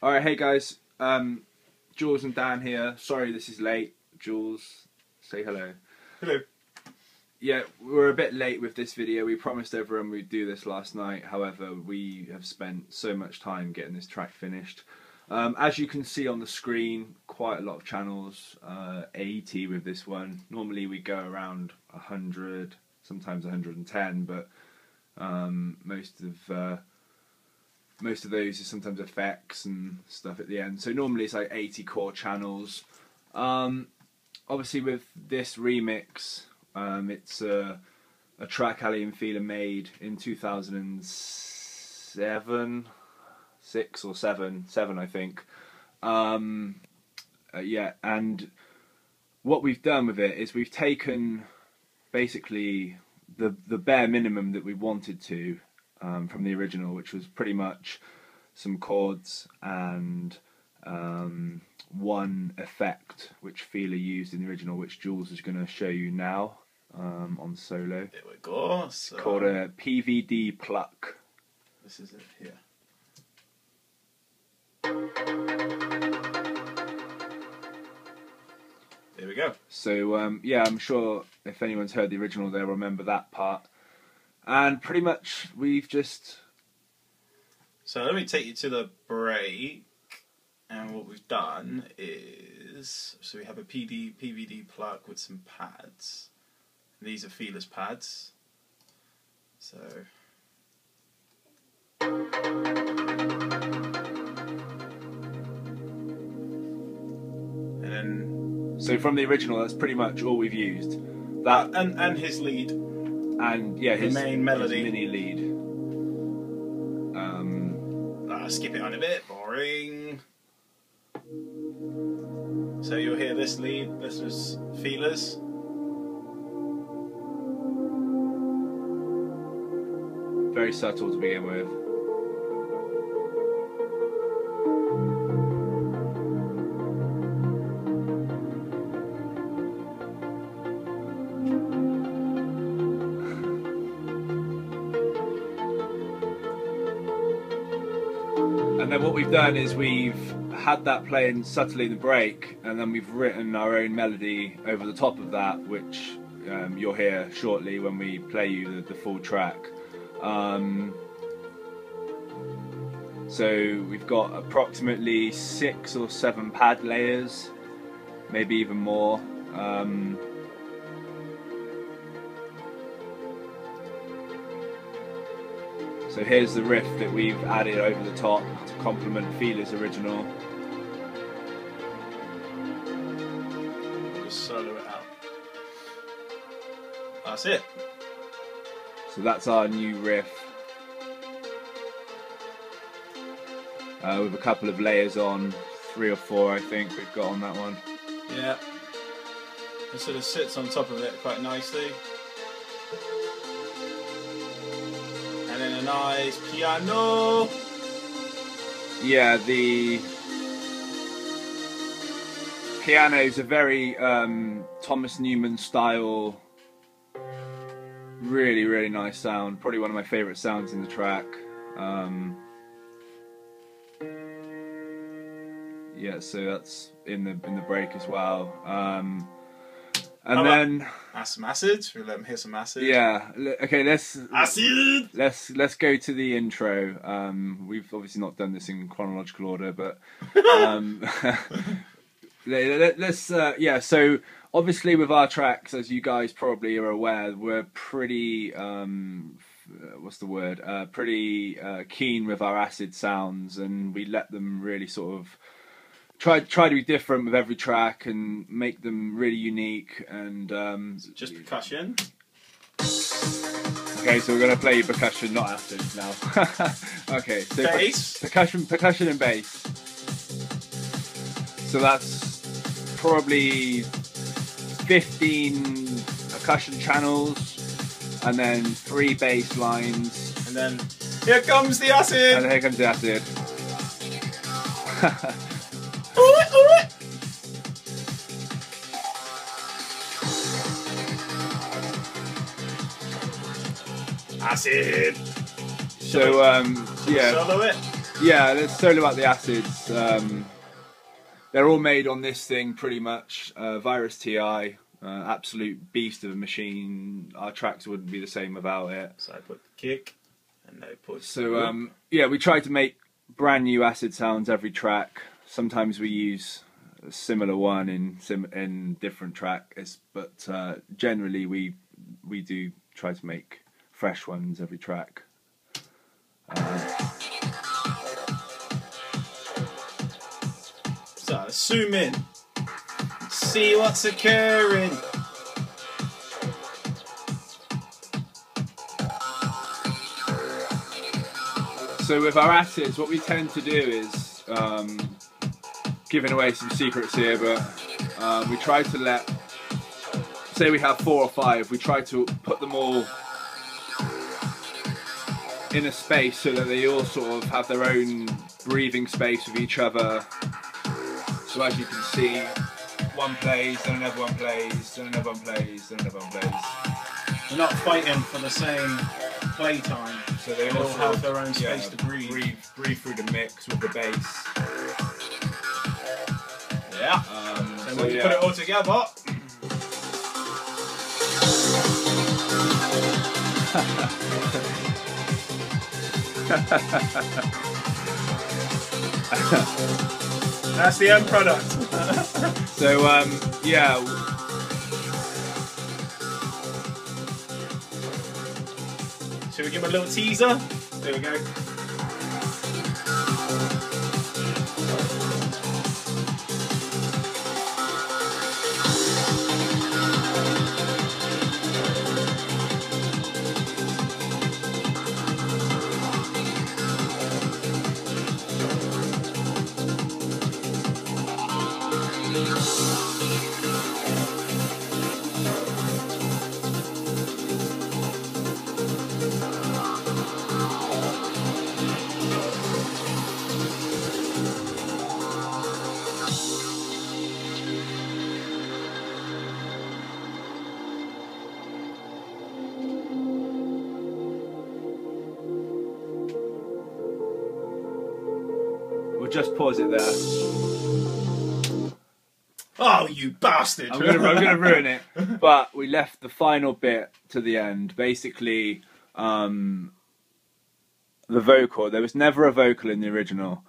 Alright, hey guys, Jules and Dan here. Sorry this is late. Jules, say hello. Hello. Yeah, we're a bit late with this video. We promised everyone we'd do this last night. However, we have spent so much time getting this track finished. As you can see on the screen, quite a lot of channels, 80 with this one. Normally we go around 100, sometimes 110, but most of those are sometimes effects and stuff at the end. So normally it's like 80 core channels. Obviously with this remix, it's a track Aly Fila made in 2007, 6 or 7 I think. Yeah, and what we've done with it is we've taken basically the bare minimum that we wanted to from the original, which was pretty much some chords and one effect which Fila used in the original, which Jules is going to show you now on solo. There we go. So called a PVD pluck. this is it here. There we go. So yeah, I'm sure if anyone's heard the original, they'll remember that part. And pretty much we've just... So let me take you to the break, and what we've done is, so we have a PVD plug with some pads. These are Fila's pads. So and then from the original, that's pretty much all we've used. That and his lead. And yeah, his main melody. his mini lead. Skip it on a bit, boring. So you'll hear this lead, this was Fila's. Very subtle to begin with. And then what we've done is we've had that playing subtly in the break, and then we've written our own melody over the top of that, which you'll hear shortly when we play you the full track. So we've got approximately 6 or 7 pad layers, maybe even more. So here's the riff that we've added over the top to complement Fila's original. Just solo it out. That's it. So that's our new riff. With a couple of layers on, 3 or 4 I think we've got on that one. Yeah. It sort of sits on top of it quite nicely. And then a nice piano. Yeah, the piano's a very Thomas Newman style, really, really nice sound. Probably one of my favourite sounds in the track. Yeah, so that's in the break as well. And then that's some acid. We'll let them hear some acid. Yeah. Okay. Acid. Let's go to the intro. We've obviously not done this in chronological order, but let's. Yeah. So obviously with our tracks, as you guys probably are aware, we're pretty. What's the word? Pretty keen with our acid sounds, and we let them really sort of. Try to be different with every track and make them really unique. And just percussion. Okay, so we're gonna play percussion, not acid now. Okay, so bass. Percussion and bass. So that's probably 15 percussion channels, and then 3 bass lines. And then here comes the acid. And here comes the acid. Acid. So yeah. Solo it. yeah, let's talk about the acids. They're all made on this thing pretty much. Virus TI, absolute beast of a machine. Our tracks wouldn't be the same without it. So I put the kick, and I put. So yeah, we try to make brand new acid sounds every track. Sometimes we use a similar one in different tracks, but generally we do try to make fresh ones every track. So zoom in, see what's occurring. So with our acids, what we tend to do is, giving away some secrets here, but we try to let, say we have 4 or 5, we try to put them all in a space so that they all sort of have their own breathing space with each other. So as you can see, one plays, then another one plays, then another one plays, then another one plays. They're not fighting for the same playtime, so they all have their own space to breathe. Breathe through the mix with the bass. Yeah. So when you put it all together. That's the end product. So yeah. Should we give him a little teaser? There we go. We'll just pause it there. Oh, you bastard! I'm gonna ruin it. But we left the final bit to the end. Basically, the vocal. There was never a vocal in the original,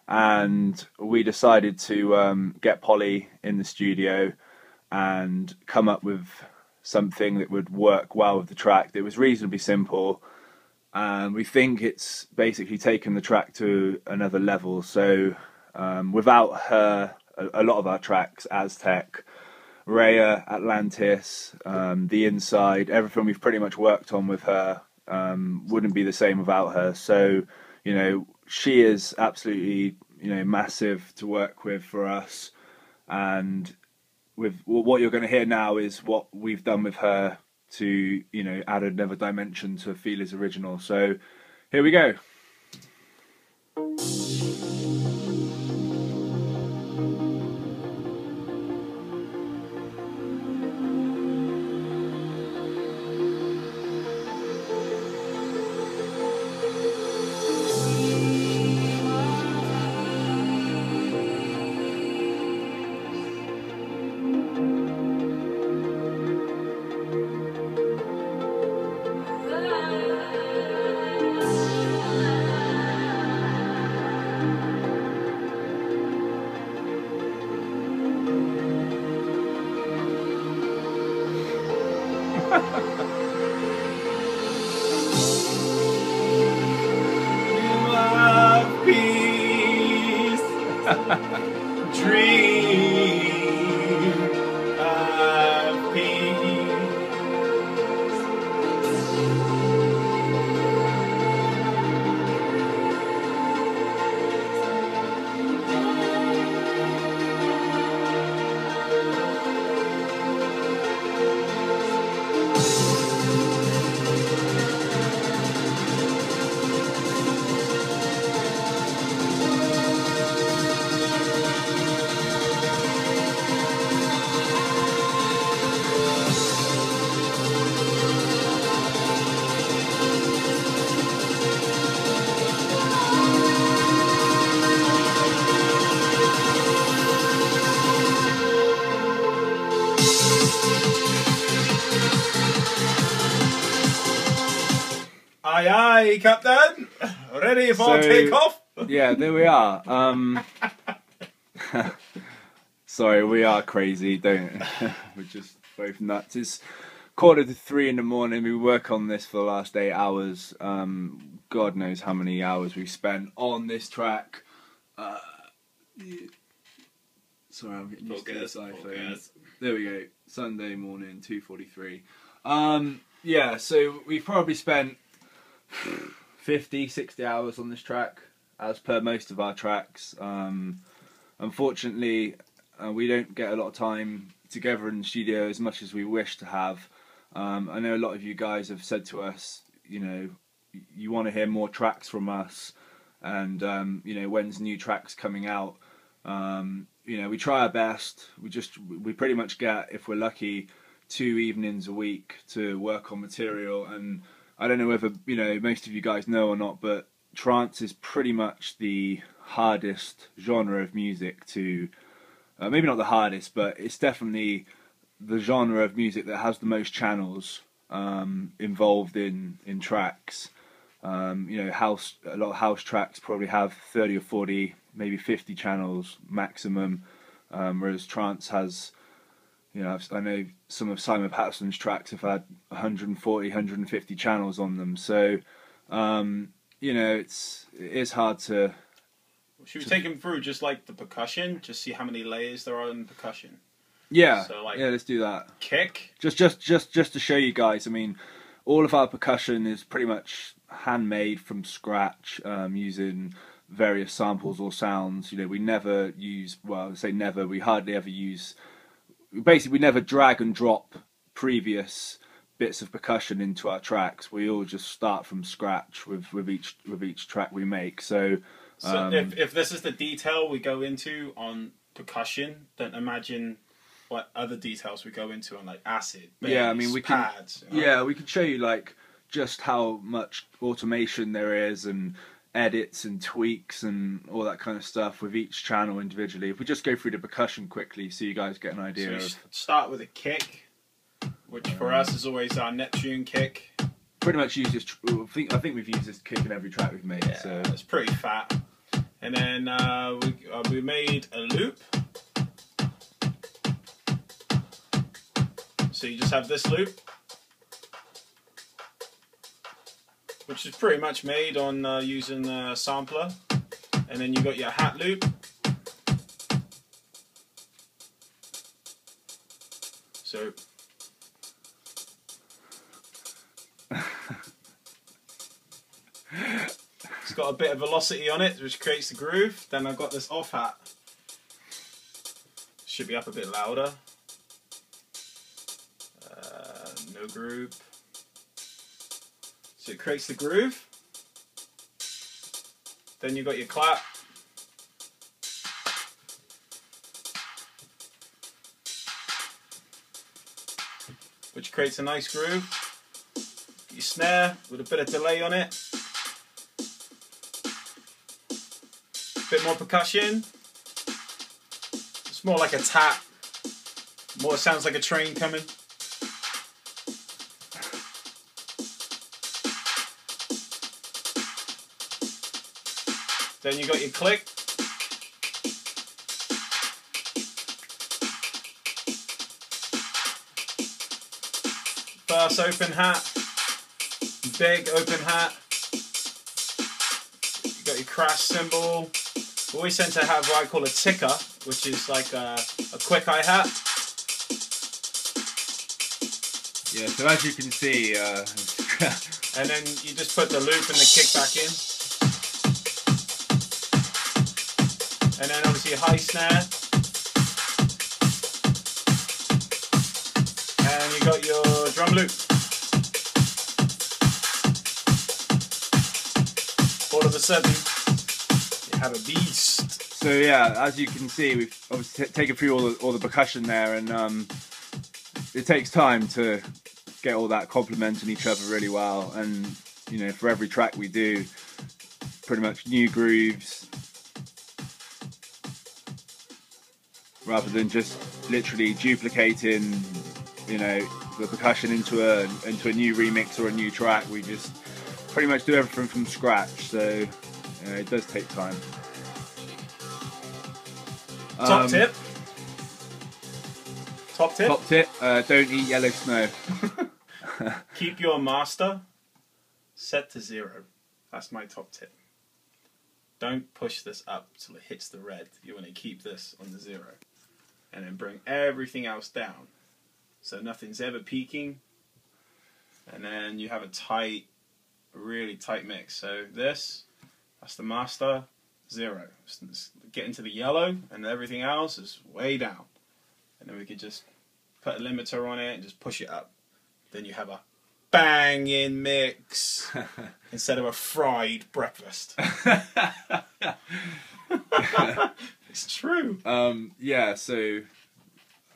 and we decided to get Polly in the studio and come up with something that would work well with the track. It was reasonably simple, and we think it's basically taken the track to another level. So without her, a lot of our tracks, Aztec, Rhea, Atlantis, The Inside, everything we've pretty much worked on with her wouldn't be the same without her. So, you know, she is absolutely, you know, massive to work with for us. And with what you're going to hear now is what we've done with her to, you know, add another dimension to Fila's original. So here we go. Love, peace, dream of peace. Aye, Captain. Ready for takeoff? Yeah, there we are. Sorry, we are crazy, don't we're just both nuts. It's 2:45 in the morning. We work on this for the last 8 hours. God knows how many hours we've spent on this track. Sorry, I'm getting used to this iPhone. There we go. Sunday morning, 2:43. Yeah, so we've probably spent 50, 60 hours on this track, as per most of our tracks. Unfortunately, we don't get a lot of time together in the studio as much as we wish to have. I know a lot of you guys have said to us, you know, you want to hear more tracks from us, and you know, when's new tracks coming out? You know, we try our best. We pretty much get, if we're lucky, 2 evenings a week to work on material. And I don't know whether, you know, most of you guys know or not, but trance is pretty much the hardest genre of music to, maybe not the hardest, but it's definitely the genre of music that has the most channels involved in tracks. You know, a lot of house tracks probably have 30 or 40, maybe 50 channels maximum, whereas trance has, you know, I know some of Simon Patterson's tracks have had 140, 150 channels on them. So, you know, it is hard to. Should we take him through just like the percussion, just see how many layers there are in percussion? Yeah, so, like, yeah, let's do that. Kick. Just to show you guys. I mean, all of our percussion is pretty much handmade from scratch, using various samples or sounds. You know, we never use, well, I say never, we hardly ever use, basically we never drag and drop previous bits of percussion into our tracks. We all just start from scratch with each track we make. So if this is the detail we go into on percussion, then imagine what other details we go into on like acid, bass, yeah, I mean, pads. You know? Yeah, we could show you like just how much automation there is and edits and tweaks and all that kind of stuff with each channel individually. If we just go through the percussion quickly, so you guys get an idea. So we start with a kick, which for us is always our Neptune kick. Pretty much use this. I think we've used this kick in every track we've made. Yeah, so it's pretty fat. And then we made a loop. So you just have this loop, which is pretty much made on using a sampler. And then you got your hat loop. So it's got a bit of velocity on it, which creates the groove. Then I've got this off hat. Should be up a bit louder. No groove. So it creates the groove. Then you've got your clap. Which creates a nice groove. Your snare with a bit of delay on it. Bit more percussion. It's more like a tap. More sounds like a train coming. Then you got your click. First open hat. Big open hat. You got your crash cymbal. We always tend to have what I call a ticker, which is like a quick hi-hat. Yeah, so as you can see, and then you just put the loop and the kick back in. And then obviously a high snare. And you got your drum loop. All of a sudden, you have a beast. So yeah, as you can see, we've obviously taken through all the percussion there, and it takes time to get all that complementing each other really well. And you know, for every track we do, pretty much new grooves, rather than just literally duplicating, you know, the percussion into a new remix or a new track. We just pretty much do everything from scratch, so it does take time. Top tip. Top tip. Top tip: don't eat yellow snow. Keep your master set to 0. That's my top tip. Don't push this up till it hits the red. You want to keep this on the 0, and then bring everything else down, so nothing's ever peaking. And then you have a tight, really tight mix. So that's the master, 0. Get into the yellow, and everything else is way down. And then we could just put a limiter on it and just push it up. Then you have a banging mix instead of a fried breakfast. It's true. Yeah. So,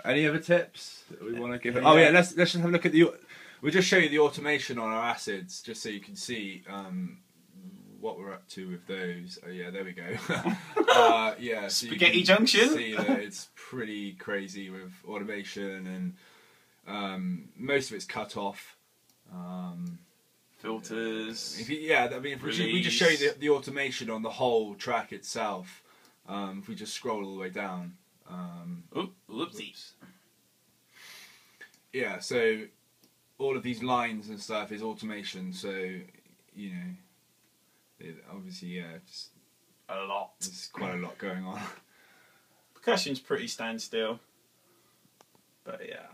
any other tips that we want to give? Oh yeah, let's just have a look at the. We'll just show you the automation on our acids, just so you can see what we're up to with those. Oh yeah, there we go. Yeah, so Spaghetti Junction. See that it's pretty crazy with automation, and most of it's cut off. Filters. I mean, if we just show you the automation on the whole track itself. If we just scroll all the way down. Whoopsies. Yeah, so all of these lines and stuff is automation. So obviously, just a lot. There's quite a lot going on. Percussion's pretty standstill, but yeah.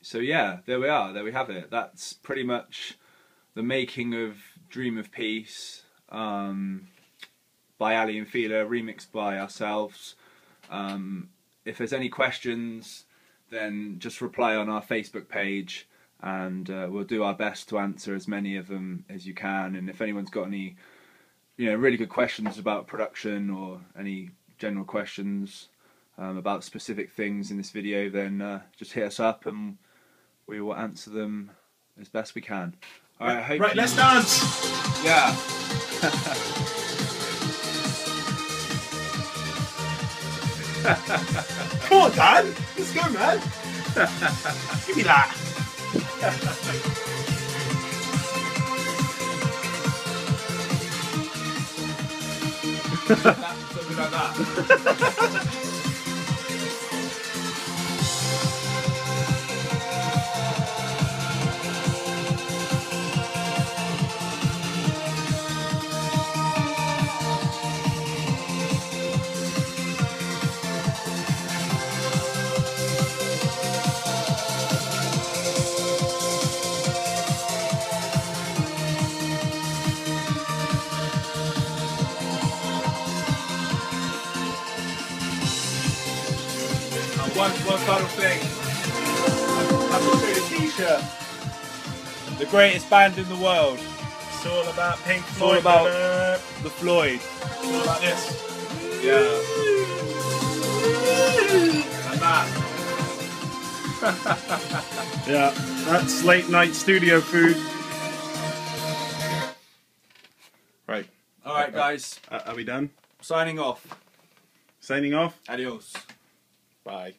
So yeah, there we are. There we have it. That's pretty much the making of Dream of Peace by Aly Fila, remixed by ourselves. If there's any questions, then just reply on our Facebook page, and we'll do our best to answer as many of them as you can. And if anyone's got any, really good questions about production or any general questions about specific things in this video, then just hit us up and we will answer them as best we can. All right, right, let's dance. Yeah. Come on, Dad. Let's go, man. Give me that. Something like that. One final thing. I've got a t-shirt. The greatest band in the world. It's all about Pink It's Floyd. all about the Floyd. It's all about this. Yeah. And that. Yeah, that's late night studio food. Right. Alright guys. Are we done? Signing off. Signing off. Adios. Bye.